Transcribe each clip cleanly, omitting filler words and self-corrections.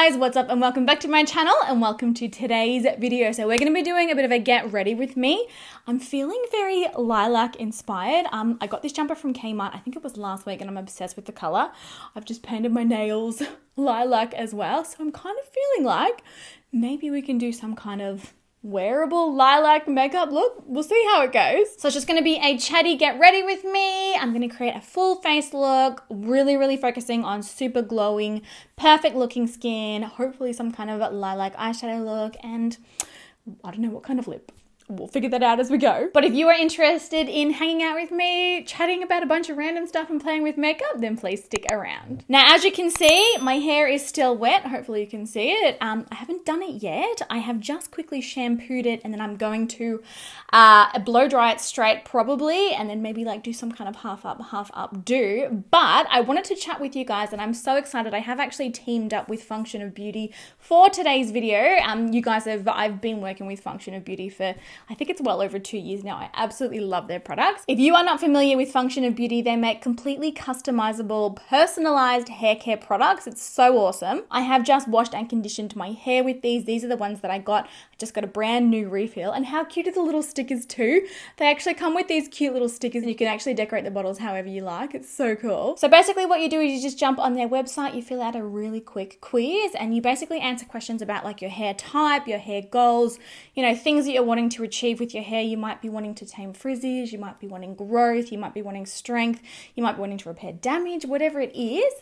guys, what's up and welcome back to my channel and welcome to today's video. So we're going to be doing a bit of a get ready with me. I'm feeling very lilac inspired. I got this jumper from Kmart, I think it was last week, and I'm obsessed with the color. I've just painted my nails lilac as well. So I'm kind of feeling like maybe we can do some kind of wearable lilac makeup look. We'll see how it goes. So it's just going to be a chatty get ready with me. I'm going to create a full face look, really focusing on super glowing, perfect looking skin, hopefully some kind of lilac eyeshadow look, and I don't know what kind of lip. We'll figure that out as we go. But if you are interested in hanging out with me, chatting about a bunch of random stuff and playing with makeup, then please stick around. Now, as you can see, my hair is still wet. Hopefully you can see it. I haven't done it yet. I have just quickly shampooed it and then I'm going to blow dry it straight probably, and then maybe like do some kind of half up, half up do. But I wanted to chat with you guys and I'm so excited. I have actually teamed up with Function of Beauty for today's video. I've been working with Function of Beauty for, I think it's well over 2 years now. I absolutely love their products. If you are not familiar with Function of Beauty, they make completely customizable, personalized hair care products. It's so awesome. I have just washed and conditioned my hair with these. These are the ones that I got. I just got a brand new refill. And how cute are the little stickers too? They actually come with these cute little stickers and you can actually decorate the bottles however you like. It's so cool. So basically what you do is you just jump on their website, you fill out a really quick quiz, and you basically answer questions about like your hair type, your hair goals, you know, things that you're wanting to achieve with your hair. You might be wanting to tame frizzies, you might be wanting growth, you might be wanting strength, you might be wanting to repair damage, whatever it is.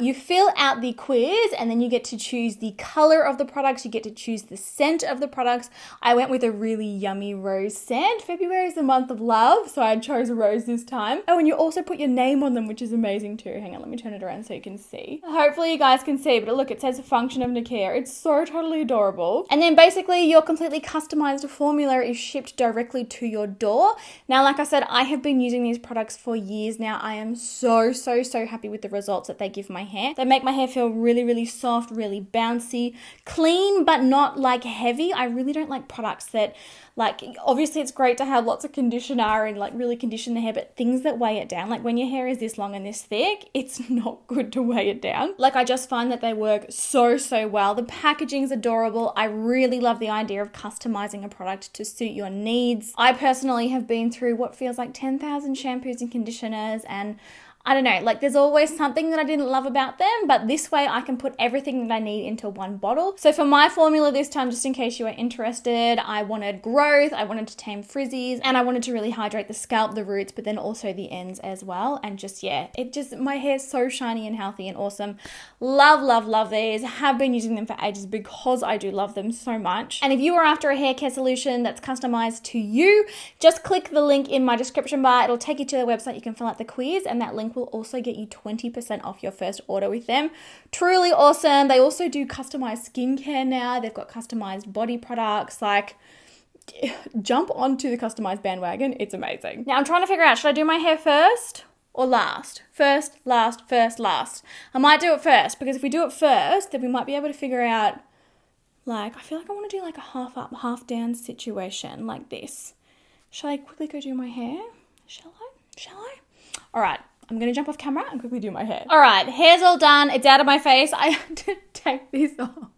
You fill out the quiz and then you get to choose the color of the products, you get to choose the scent of the products. I went with a really yummy rose scent. February is the month of love, so I chose rose this time. Oh, and you also put your name on them, which is amazing too. Hang on, let me turn it around so you can see. Hopefully you guys can see, but look, it says Function of Nikkia. It's so totally adorable. And then basically your completely customized formula is shipped directly to your door. Now, like I said, I have been using these products for years now. I am so happy with the results that they give my hair. They make my hair feel really soft, really bouncy, clean, but not like heavy. I really don't like products that, like, obviously it's great to have lots of conditioner and like really condition the hair, but things that weigh it down, like when your hair is this long and this thick, it's not good to weigh it down. Like, I just find that they work so well. The packaging's adorable. I really love the idea of customizing a product to suit your needs. I personally have been through what feels like 10,000 shampoos and conditioners, and I don't know, like there's always something that I didn't love about them, but this way I can put everything that I need into one bottle. So for my formula this time, just in case you are interested, I wanted growth, I wanted to tame frizzies, and I wanted to really hydrate the scalp, the roots, but then also the ends as well. And just, yeah, my hair's so shiny and healthy and awesome. Love these. Have been using them for ages because I do love them so much. And if you are after a hair care solution that's customized to you, just click the link in my description bar. It'll take you to their website. You can fill out the quiz, and that link will also get you 20% off your first order with them. Truly awesome. They also do customized skincare now. They've got customized body products. Like, jump onto the customized bandwagon. It's amazing. Now I'm trying to figure out, should I do my hair first or last? First, last. I might do it first, because if we do it first, then we might be able to figure out, like, I feel like I want to do like a half up, half down situation like this. Shall I quickly go do my hair? Shall I? All right. I'm going to jump off camera and quickly do my hair. All right, hair's all done. It's out of my face. I had to take this off.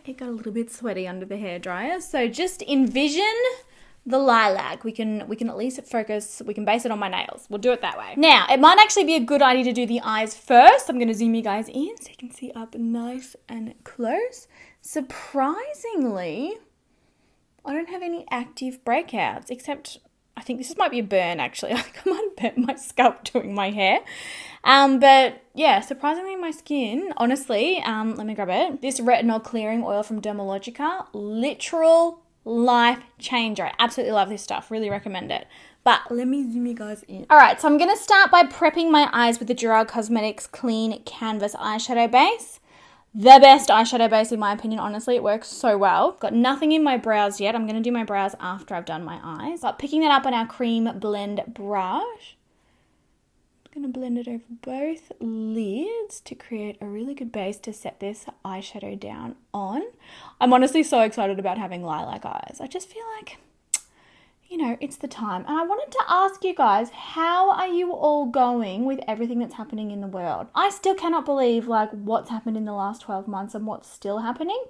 It got a little bit sweaty under the hairdryer. So just envision the lilac. We can at least focus, we can base it on my nails. We'll do it that way. Now, it might actually be a good idea to do the eyes first. I'm going to zoom you guys in so you can see up nice and close. Surprisingly, I don't have any active breakouts, except I think this might be a burn actually. I think I might have burnt my scalp doing my hair. But yeah, surprisingly my skin, honestly, let me grab it. This retinol clearing oil from Dermalogica, literal life changer. I absolutely love this stuff. Really recommend it. But let me zoom you guys in. All right, so I'm going to start by prepping my eyes with the Gerard Cosmetics Clean Canvas Eyeshadow Base. The best eyeshadow base in my opinion, honestly. It works so well. Got nothing in my brows yet. I'm going to do my brows after I've done my eyes. But picking that up on our cream blend brush, I'm going to blend it over both lids to create a really good base to set this eyeshadow down on. I'm honestly so excited about having lilac eyes. I just feel like, you know, it's the time. And I wanted to ask you guys, how are you all going with everything that's happening in the world? I still cannot believe like what's happened in the last 12 months and what's still happening.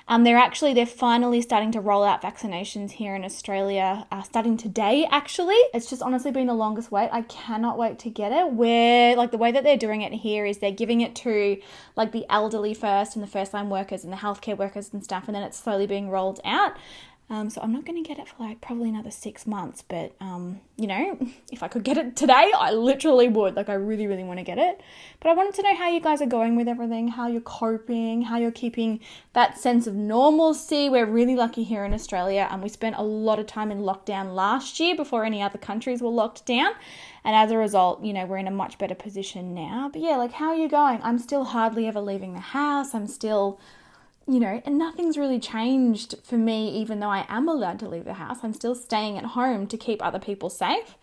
They're finally starting to roll out vaccinations here in Australia, starting today actually. It's just honestly been the longest wait. I cannot wait to get it. Where like the way that they're doing it here is they're giving it to like the elderly first and the first line workers and the healthcare workers and stuff, and then it's slowly being rolled out. So I'm not going to get it for like probably another 6 months, but, you know, if I could get it today, I literally would. Like I really, really want to get it. But I wanted to know how you guys are going with everything, how you're coping, how you're keeping that sense of normalcy. We're really lucky here in Australia, and we spent a lot of time in lockdown last year before any other countries were locked down. And as a result, you know, we're in a much better position now. But yeah, like how are you going? I'm still hardly ever leaving the house. I'm still... you know, and nothing's really changed for me, even though I am allowed to leave the house. I'm still staying at home to keep other people safe.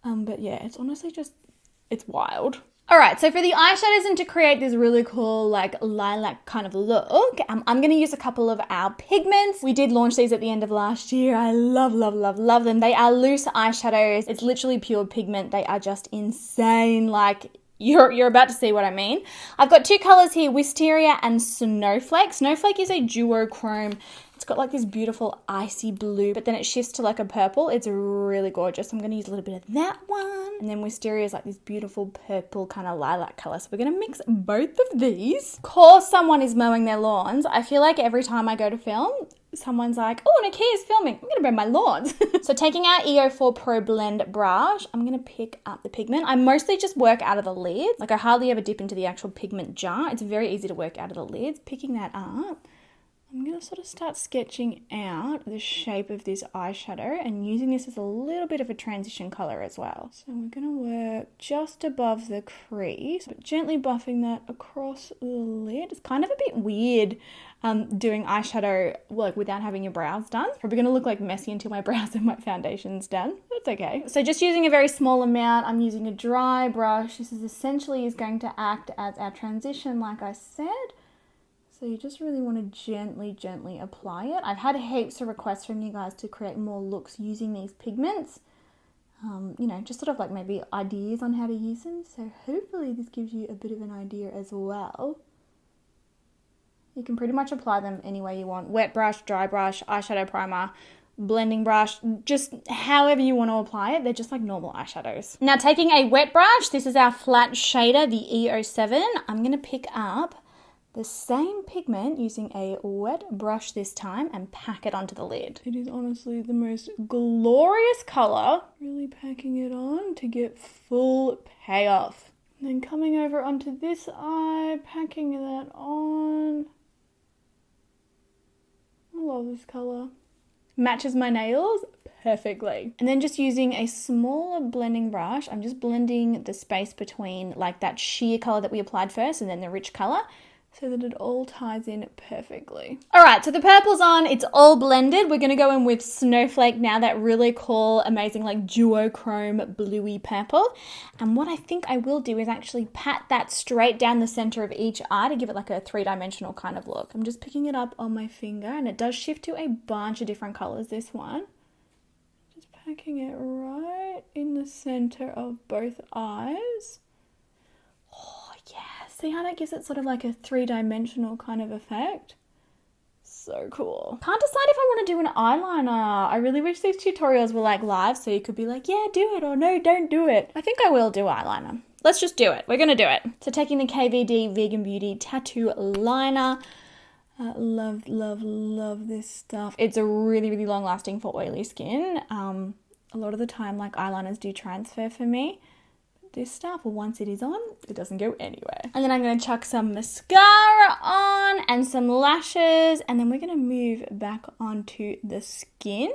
But yeah, it's honestly just, it's wild. All right, so for the eyeshadows and to create this really cool like lilac kind of look, I'm going to use a couple of our pigments. We did launch these at the end of last year. I love, love, love, love them. They are loose eyeshadows. It's literally pure pigment. They are just insane. Like, you're about to see what I mean. I've got two colors here, Wisteria and Snowflake. Snowflake is a duochrome. It's got like this beautiful icy blue, but then it shifts to like a purple. It's really gorgeous. I'm going to use a little bit of that one. And then Wisteria is like this beautiful purple kind of lilac color. So we're going to mix both of these. Of course, someone is mowing their lawns. I feel like every time I go to film, someone's like, oh, Nikkia is filming. I'm going to burn my lawns. So taking our EO4 Pro Blend brush, I'm going to pick up the pigment. I mostly just work out of the lids. Like I hardly ever dip into the actual pigment jar. It's very easy to work out of the lids. Picking that up, I'm going to sort of start sketching out the shape of this eyeshadow and using this as a little bit of a transition color as well. So we're going to work just above the crease, but gently buffing that across the lid. It's kind of a bit weird doing eyeshadow like without having your brows done. Probably going to look like messy until my brows and my foundation's done. That's okay. So just using a very small amount, I'm using a dry brush. This is essentially going to act as our transition like I said. So you just really want to gently, gently apply it. I've had heaps of requests from you guys to create more looks using these pigments. You know, just sort of like maybe ideas on how to use them. So hopefully this gives you a bit of an idea as well. You can pretty much apply them any way you want. Wet brush, dry brush, eyeshadow primer, blending brush, just however you want to apply it. They're just like normal eyeshadows. Now taking a wet brush, this is our flat shader, the EO7. I'm going to pick up the same pigment using a wet brush this time and pack it onto the lid. It is honestly the most glorious color. Really packing it on to get full payoff. And then coming over onto this eye, packing that on. I love this color. Matches my nails perfectly. And then just using a smaller blending brush, I'm just blending the space between like that sheer color that we applied first and then the rich color, so that it all ties in perfectly. All right, so the purple's on, it's all blended. We're gonna go in with Snowflake now, that really cool, amazing, like duochrome bluey purple. And what I think I will do is actually pat that straight down the center of each eye to give it like a three-dimensional kind of look. I'm just picking it up on my finger, and it does shift to a bunch of different colors, this one. Just packing it right in the center of both eyes. See how that gives it sort of like a three-dimensional kind of effect? So cool. Can't decide if I want to do an eyeliner. I really wish these tutorials were like live so you could be like, yeah, do it, or no, don't do it. I think I will do eyeliner. Let's just do it. We're going to do it. So taking the KVD Vegan Beauty Tattoo Liner. Love, love, love this stuff. It's a really, really long-lasting for oily skin. A lot of the time, like eyeliners do transfer for me. This stuff, once it is on, it doesn't go anywhere. And then I'm going to chuck some mascara on and some lashes, and then we're going to move back onto the skin.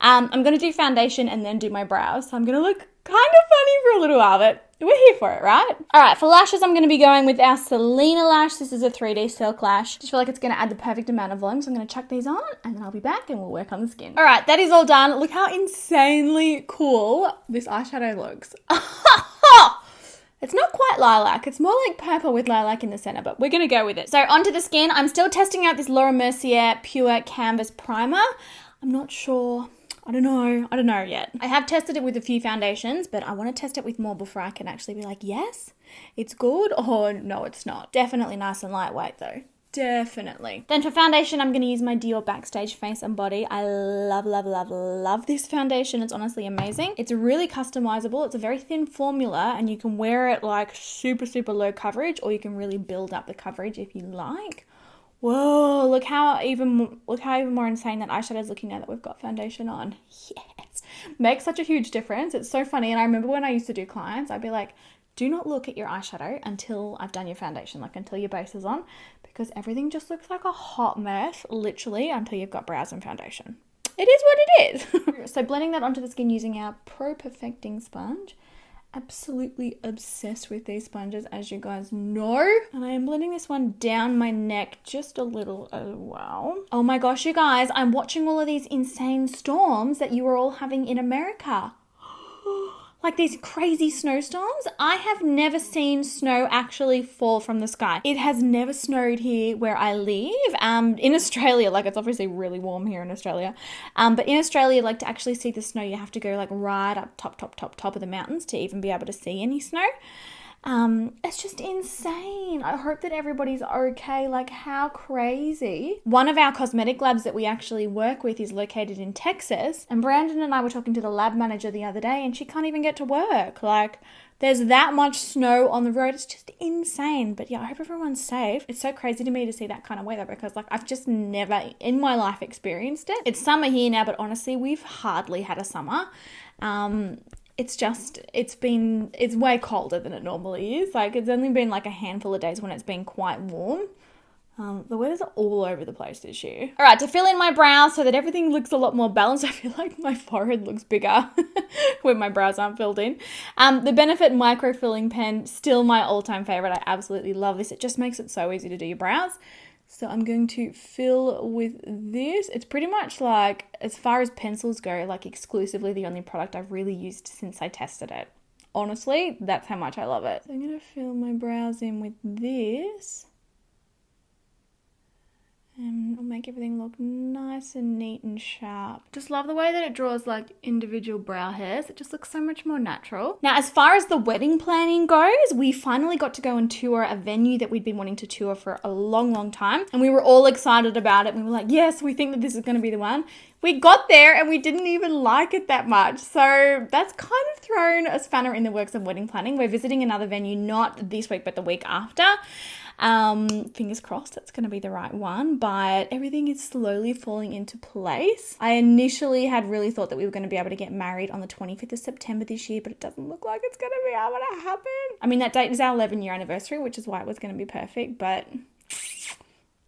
I'm going to do foundation and then do my brows, so I'm going to look kind of funny for a little while, but we're here for it, right? All right, for lashes, I'm going to be going with our Selena lash. This is a 3D silk lash. Just feel like it's going to add the perfect amount of volume, so I'm going to chuck these on, and then I'll be back and we'll work on the skin. All right, that is all done. Look how insanely cool this eyeshadow looks. It's not quite lilac. It's more like purple with lilac in the center, but we're going to go with it. So onto the skin. I'm still testing out this Laura Mercier Pure Canvas Primer. I'm not sure I don't know yet. I have tested it with a few foundations, but I want to test it with more before I can actually be like, yes, it's good, or no, it's not. Definitely nice and lightweight though. Definitely. Then for foundation, I'm going to use my Dior Backstage Face and Body. I love this foundation. It's honestly amazing. It's really customizable. It's a very thin formula and you can wear it like super low coverage, or you can really build up the coverage if you like. Whoa, look how even more insane that eyeshadow is looking now that we've got foundation on. Yes. Makes such a huge difference. It's so funny. And I remember when I used to do clients, I'd be like, do not look at your eyeshadow until I've done your foundation, like until your base is on, because everything just looks like a hot mess, literally, until you've got brows and foundation. It is what it is. So blending that onto the skin using our Pro Perfecting sponge. Absolutely obsessed with these sponges, as you guys know. And I am blending this one down my neck just a little as well. Oh my gosh, you guys, I'm watching all of these insane storms that you are all having in America. Like these crazy snowstorms. I have never seen snow actually fall from the sky. It has never snowed here where I live. In Australia, like it's obviously really warm here in Australia. But in Australia, like to actually see the snow, you have to go like right up top of the mountains to even be able to see any snow. It's just insane. I hope that everybody's okay. Like, how crazy. One of our cosmetic labs that we actually work with is located in Texas, and Brandon and I were talking to the lab manager the other day and she can't even get to work. Like, there's that much snow on the road. It's just insane. But yeah, I hope everyone's safe. It's so crazy to me to see that kind of weather because like I've just never in my life experienced it. It's summer here now, but honestly, we've hardly had a summer. It's way colder than it normally is. Like it's only been like a handful of days when it's been quite warm. The weather's all over the place this year. All right, to fill in my brows so that everything looks a lot more balanced. I feel like my forehead looks bigger when my brows aren't filled in. The Benefit Micro Filling Pen, still my all-time favorite. I absolutely love this. It just makes it so easy to do your brows. So I'm going to fill with this. It's pretty much like, as far as pencils go, like exclusively the only product I've really used since I tested it. Honestly, that's how much I love it. So I'm going to fill my brows in with this. And it'll make everything look nice and neat and sharp. Just love the way that it draws like individual brow hairs. It just looks so much more natural. Now, as far as the wedding planning goes, we finally got to go and tour a venue that we'd been wanting to tour for a long time. And we were all excited about it. We were like, yes, we think that this is going to be the one. We got there and we didn't even like it that much. So that's kind of thrown a spanner in the works of wedding planning. We're visiting another venue, not this week, but the week after. Fingers crossed that's going to be the right one, but everything is slowly falling into place. I initially had really thought that we were going to be able to get married on the 25th of September this year, but it doesn't look like it's going to be able to happen. I mean, that date is our 11-year anniversary, which is why it was going to be perfect, but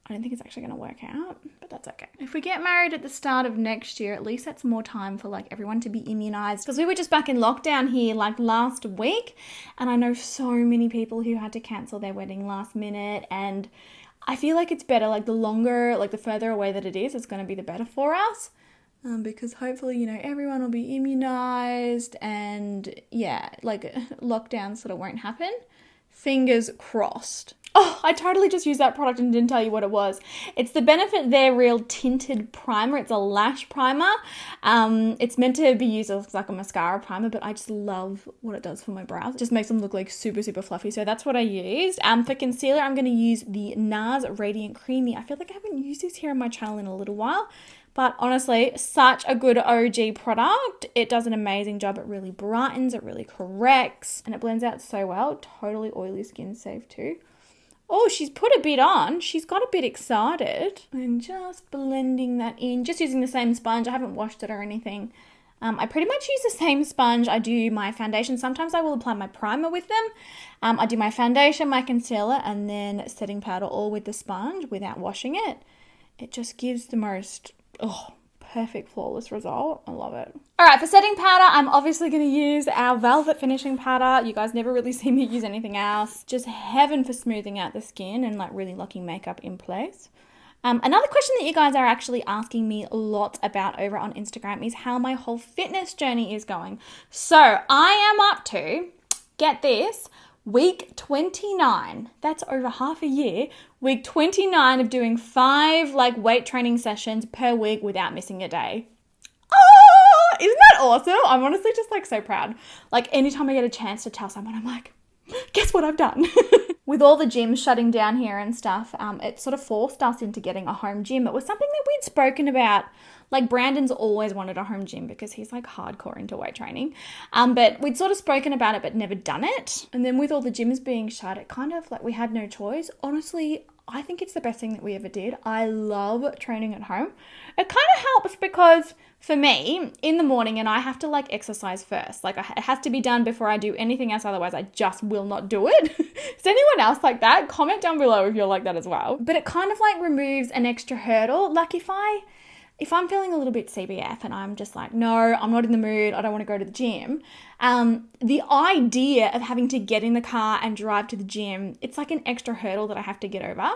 I don't think it's actually going to work out, but that's okay. If we get married at the start of next year, at least that's more time for like everyone to be immunized, because we were just back in lockdown here like last week, and I know so many people who had to cancel their wedding last minute, and I feel like it's better, like the longer, like the further away that it is, it's going to be the better for us. Because hopefully, you know, everyone will be immunized and yeah, like lockdown sort of won't happen. Fingers crossed. Oh, I totally just used that product and didn't tell you what it was. It's the Benefit They're Real Tinted Primer. It's a lash primer. It's meant to be used as like a mascara primer, but I just love what it does for my brows. It just makes them look like super fluffy. So that's what I used. For concealer, I'm going to use the NARS Radiant Creamy. I feel like I haven't used this here on my channel in a little while. But honestly, such a good OG product. It does an amazing job. It really brightens, it really corrects, and it blends out so well. Totally oily skin safe too. Oh, she's put a bit on. She's got a bit excited. I'm just blending that in, just using the same sponge. I haven't washed it or anything. I pretty much use the same sponge I do my foundation. Sometimes I will apply my primer with them. I do my foundation, my concealer, and then setting powder all with the sponge without washing it. It just gives the most perfect flawless result. I love it. All right, for setting powder, I'm obviously going to use our Velvet Finishing Powder. You guys never really see me use anything else. Just heaven for smoothing out the skin and like really locking makeup in place. Another question that you guys are actually asking me a lot about over on Instagram is how my whole fitness journey is going. So I am up to, get this, week 29. That's over half a year. Week 29 of doing 5 like weight training sessions per week without missing a day. Oh, Isn't that awesome? I'm honestly just like so proud. Like anytime I get a chance to tell someone, I'm like, guess what I've done? With all the gyms shutting down here and stuff, it sort of forced us into getting a home gym. It was something that we'd spoken about. Like Brandon's always wanted a home gym because he's like hardcore into weight training. But we'd sort of spoken about it but never done it. And then with all the gyms being shut, it kind of like we had no choice. Honestly, I think it's the best thing that we ever did. I love training at home. It kind of helps because for me, in the morning, and I have to like exercise first. Like it has to be done before I do anything else. Otherwise, I just will not do it. Is anyone else like that? Comment down below if you're like that as well. But it kind of like removes an extra hurdle. Like if I'm feeling a little bit CBF and I'm just like, no, I'm not in the mood, I don't want to go to the gym, the idea of having to get in the car and drive to the gym, it's like an extra hurdle that I have to get over.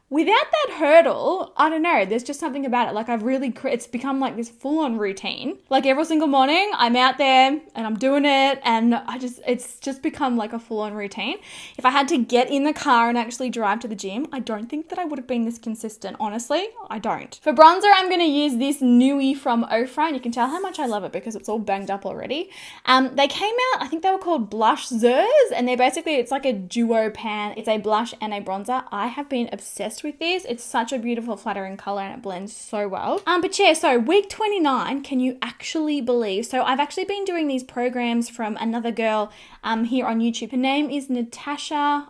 Without that hurdle, I don't know, there's just something about it. Like it's become like this full-on routine. Like every single morning, I'm out there and I'm doing it and it's just become like a full-on routine. If I had to get in the car and actually drive to the gym, I don't think that I would have been this consistent. Honestly, I don't. For bronzer, I'm going to use this newie from Ofra, and you can tell how much I love it because it's all banged up already. They came out, I think they were called Blush Zers, and it's like a duo pan. It's a blush and a bronzer. I have been obsessed with this. It's such a beautiful flattering color and it blends so well. But yeah, so week 29, can you actually believe? So I've actually been doing these programs from another girl here on YouTube. Her name is Natasha.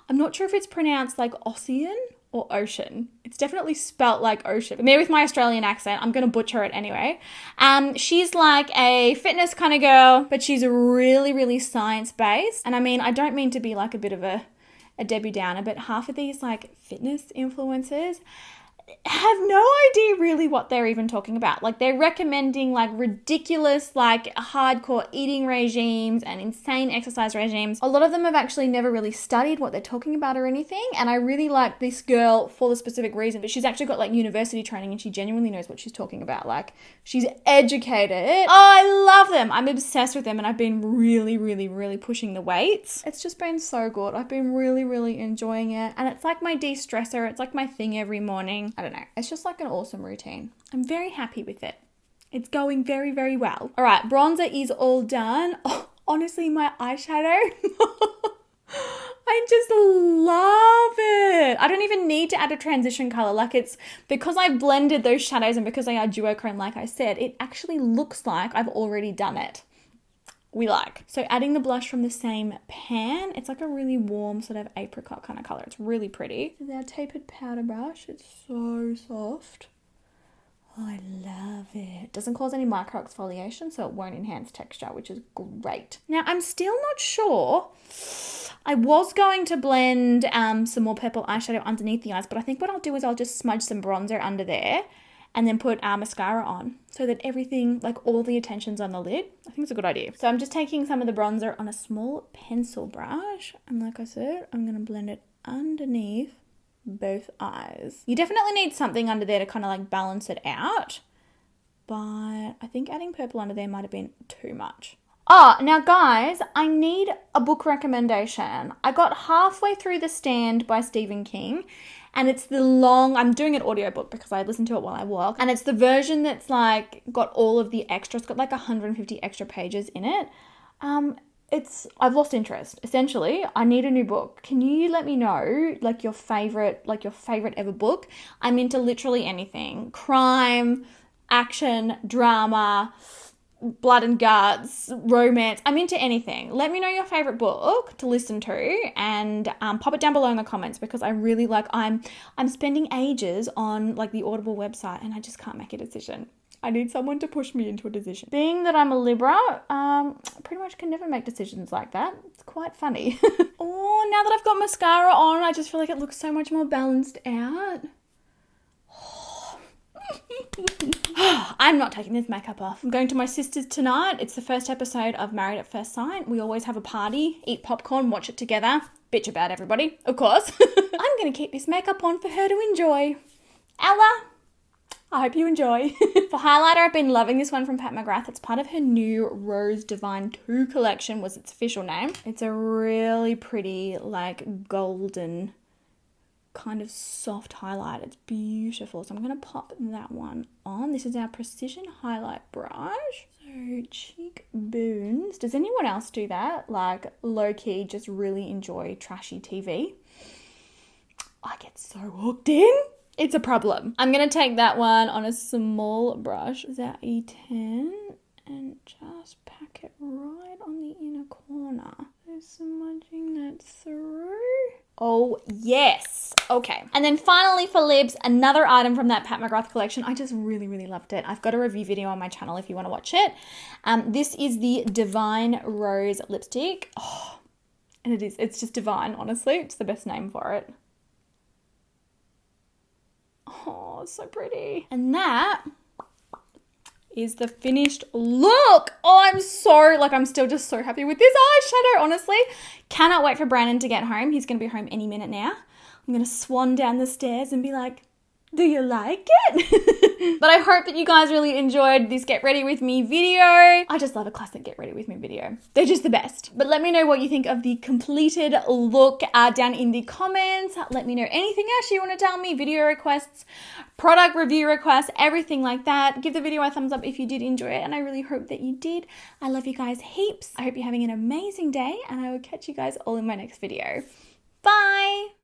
I'm not sure if it's pronounced like Ocean or Ocean. It's definitely spelt like ocean. But me with my Australian accent, I'm going to butcher it anyway. She's like a fitness kind of girl, but she's really, really science-based. And I mean, I don't mean to be like a bit of a Debbie Downer, but half of these like fitness influencers have no idea really what they're even talking about. Like they're recommending like ridiculous, like hardcore eating regimes and insane exercise regimes. A lot of them have actually never really studied what they're talking about or anything. And I really like this girl for the specific reason, but she's actually got like university training and she genuinely knows what she's talking about. Like she's educated. Oh, I love them. I'm obsessed with them and I've been really, really, really pushing the weights. It's just been so good. I've been really, really enjoying it. And it's like my de-stressor. It's like my thing every morning. I don't know. It's just like an awesome routine. I'm very happy with it. It's going very, very well. All right, bronzer is all done. Oh, honestly, my eyeshadow. I just love it. I don't even need to add a transition color. Like it's because I've blended those shadows and because they are duochrome, like I said, it actually looks like I've already done it. We like. So adding the blush from the same pan, it's like a really warm sort of apricot kind of color. It's really pretty. This is our tapered powder brush. It's so soft. Oh, I love it. Doesn't cause any micro exfoliation, so it won't enhance texture, which is great. Now, I'm still not sure. I was going to blend some more purple eyeshadow underneath the eyes, but I think what I'll do is I'll just smudge some bronzer under there and then put mascara on so that everything, like all the attention's on the lid. I think it's a good idea. So I'm just taking some of the bronzer on a small pencil brush. And like I said, I'm gonna blend it underneath both eyes. You definitely need something under there to kind of like balance it out. But I think adding purple under there might have been too much. Oh, now guys, I need a book recommendation. I got halfway through The Stand by Stephen King. And it's I'm doing an audiobook because I listen to it while I walk. And it's the version that's like got all of the extras. It's got like 150 extra pages in it. I've lost interest. Essentially, I need a new book. Can you let me know like your favorite ever book? I'm into literally anything. Crime, action, drama, blood and guts, romance. I'm into anything. Let me know your favorite book to listen to and pop it down below in the comments because I really like, I'm spending ages on like the Audible website and I just can't make a decision. I need someone to push me into a decision. Being that I'm a Libra, pretty much can never make decisions like that. It's quite funny. Oh, now that I've got mascara on, I just feel like it looks so much more balanced out. I'm not taking this makeup off. I'm going to my sister's tonight. It's the first episode of Married at First Sight. We always have a party, eat popcorn, watch it together, bitch about everybody, of course. I'm going to keep this makeup on for her to enjoy. Ella, I hope you enjoy. For highlighter, I've been loving this one from Pat McGrath. It's part of her new Rose Divine 2 collection was its official name. It's a really pretty like golden kind of soft highlight. It's beautiful. So I'm going to pop that one on. This is our precision highlight brush. So cheekbones. Does anyone else do that? Like low-key just really enjoy trashy TV? I get so hooked in. It's a problem. I'm going to take that one on a small brush. This is our E10 and just pack it right on the inner corner. So smudging that through. Oh, yes. Okay. And then finally for lips, another item from that Pat McGrath collection. I just really, really loved it. I've got a review video on my channel if you want to watch it. This is the Divine Rose lipstick. Oh, and it's just divine, honestly. It's the best name for it. Oh, so pretty. And that is the finished look. Oh, I'm still just so happy with this eyeshadow, honestly. Cannot wait for Brandon to get home. He's going to be home any minute now. I'm going to swan down the stairs and be like, do you like it? But I hope that you guys really enjoyed this Get Ready With Me video. I just love a classic Get Ready With Me video. They're just the best. But let me know what you think of the completed look down in the comments. Let me know anything else you want to tell me, video requests, product review requests, everything like that. Give the video a thumbs up if you did enjoy it, and I really hope that you did. I love you guys heaps. I hope you're having an amazing day, and I will catch you guys all in my next video. Bye!